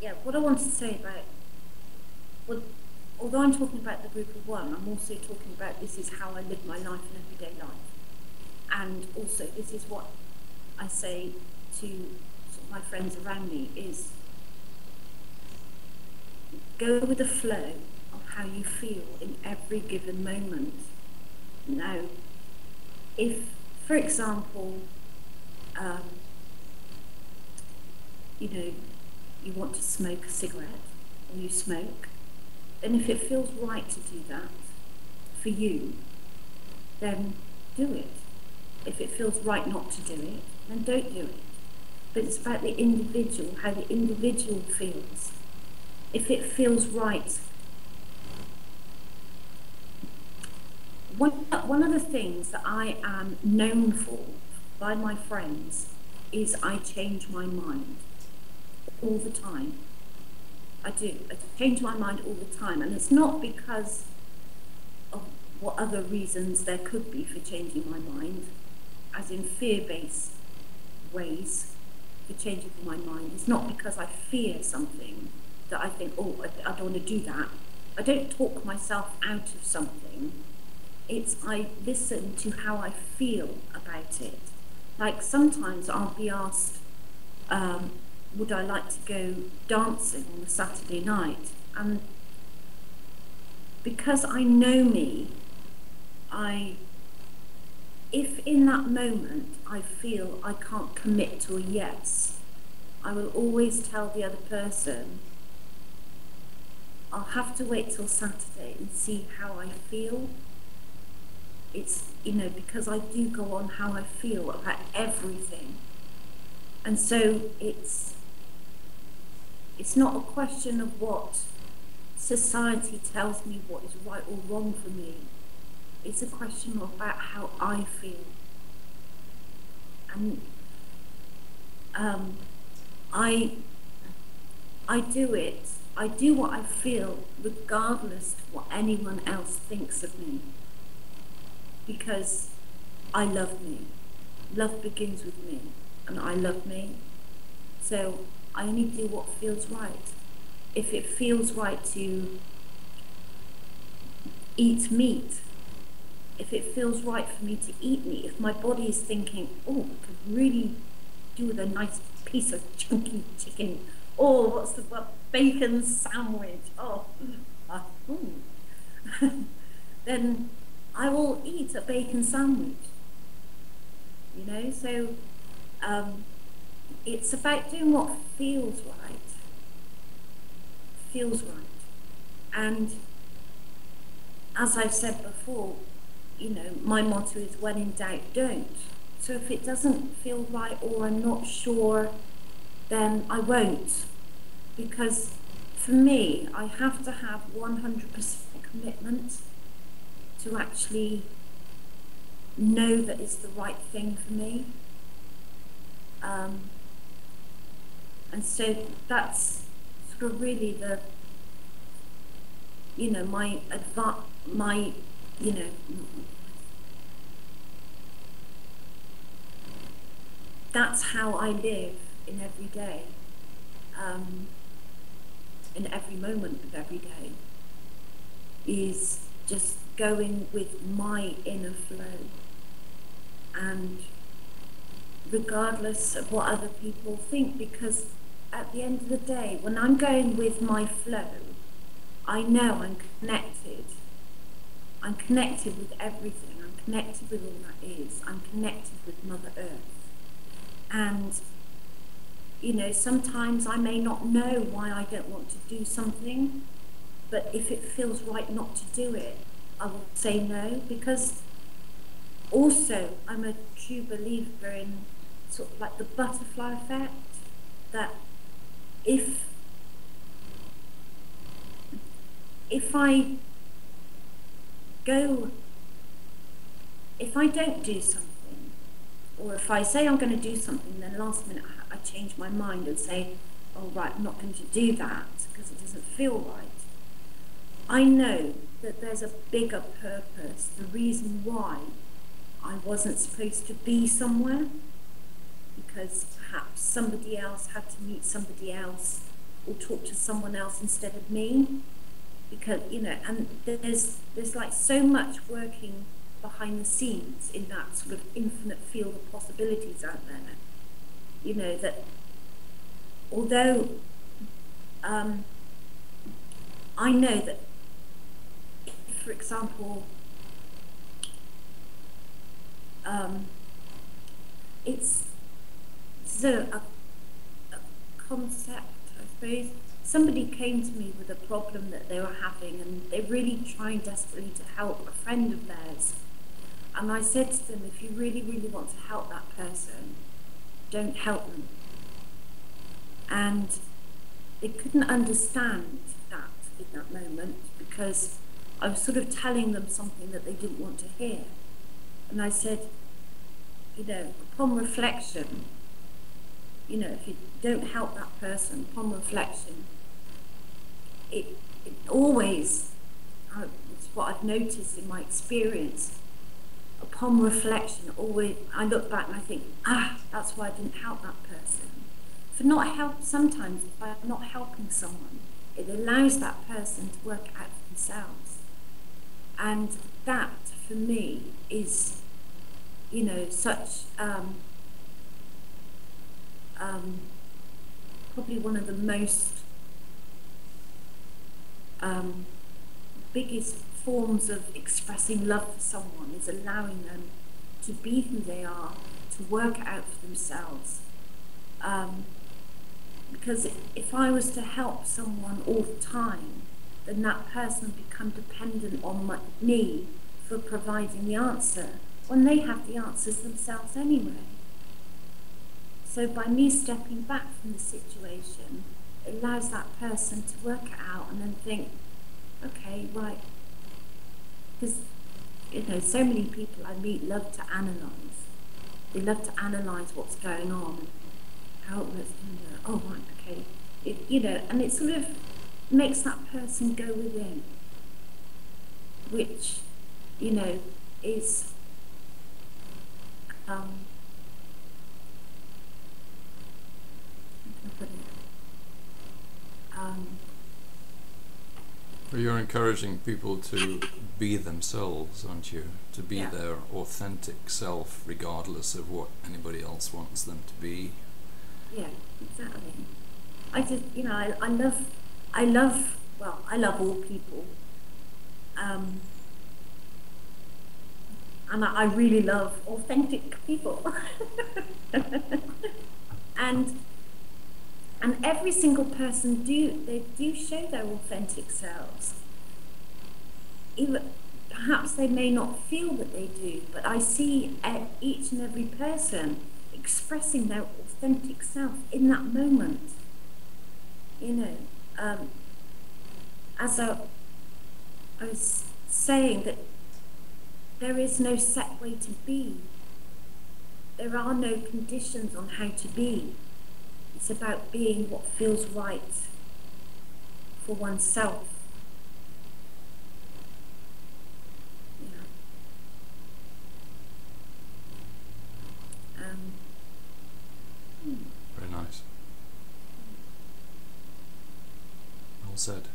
yeah, what I wanted to say about, well, although I'm talking about the group of one, I'm also talking about this is how I live my life in everyday life. And also this is what I say to sort of my friends around me is go with the flow of how you feel in every given moment. Now, if, for example, you know, you want to smoke a cigarette or you smoke, then if it feels right to do that for you, then do it. If it feels right not to do it, then don't do it. But it's about the individual, how the individual feels. If it feels right. One of the things that I am known for by my friends is I change my mind all the time. I do. I change my mind all the time. And it's not because of what other reasons there could be for changing my mind, as in fear-based ways for changing my mind. It's not because I fear something that I think, oh, I don't want to do that. I don't talk myself out of something. It's I listen to how I feel about it. Like sometimes I'll be asked, would I like to go dancing on a Saturday night? And because I know me, if in that moment I feel I can't commit to a yes, I will always tell the other person, I'll have to wait till Saturday and see how I feel. It's, you know, because I do go on how I feel about everything. And so it's not a question of what society tells me what is right or wrong for me. It's a question about how I feel. And I do it. I do what I feel regardless of what anyone else thinks of me. Because I love me. Love begins with me, and I love me. So I only do what feels right. If it feels right to eat meat, if it feels right for me to eat meat, if my body is thinking, oh, I could really do with a nice piece of chunky chicken, or what's the word, bacon sandwich, then I will eat a bacon sandwich, you know. So it's about doing what feels right, and as I've said before, you know, my motto is when in doubt, don't. So if it doesn't feel right or I'm not sure, then I won't, because for me, I have to have 100% commitment to actually know that it's the right thing for me. And so that's sort of really the, you know, you know, that's how I live in every day, in every moment of every day, is just going with my inner flow, and regardless of what other people think, because at the end of the day, when I'm going with my flow, I know I'm connected. I'm connected with everything. I'm connected with all that is. I'm connected with Mother Earth. And, you know, sometimes I may not know why I don't want to do something, but if it feels right not to do it, I will say no, because also I'm a true believer in sort of like the butterfly effect, that if I don't do something, or if I say I'm going to do something, then last minute I change my mind and say, oh right, I'm not going to do that because it doesn't feel right. I know that there's a bigger purpose, the reason why I wasn't supposed to be somewhere, because perhaps somebody else had to meet somebody else, or talk to someone else instead of me, because and there's like so much working behind the scenes in that sort of infinite field of possibilities out there, that although I know that if, for example, it's a concept, I suppose. Somebody came to me with a problem that they were having, and they're really trying desperately to help a friend of theirs. And I said to them, if you really, really want to help that person, don't help them. And they couldn't understand that in that moment, because I was sort of telling them something that they didn't want to hear. And I said, upon reflection, if you don't help that person, upon reflection, it always, it's what I've noticed in my experience, upon reflection, always, I look back and I think, that's why I didn't help that person. Sometimes by not helping someone, it allows that person to work it out for themselves. And that, for me, is, such, probably one of the most biggest forms of expressing love for someone, is allowing them to be who they are, to work it out for themselves. Because if I was to help someone all the time, then that person would become dependent on me for providing the answer, when they have the answers themselves anyway. So by me stepping back from the situation, it allows that person to work it out and then think, okay, right. Because, so many people I meet love to analyse. They love to analyse what's going on, and how it was, oh, right, okay. And it sort of makes that person go within, which, is, Well, you're encouraging people to be themselves, aren't you? To be their authentic self, regardless of what anybody else wants them to be. Yeah, exactly. I just, I love all people. And I really love authentic people. And every single person do show their authentic selves. Even perhaps they may not feel that they do, but I see each and every person expressing their authentic self in that moment. As I was saying, that there is no set way to be. There are no conditions on how to be. It's about being what feels right for oneself. Very nice. Well said.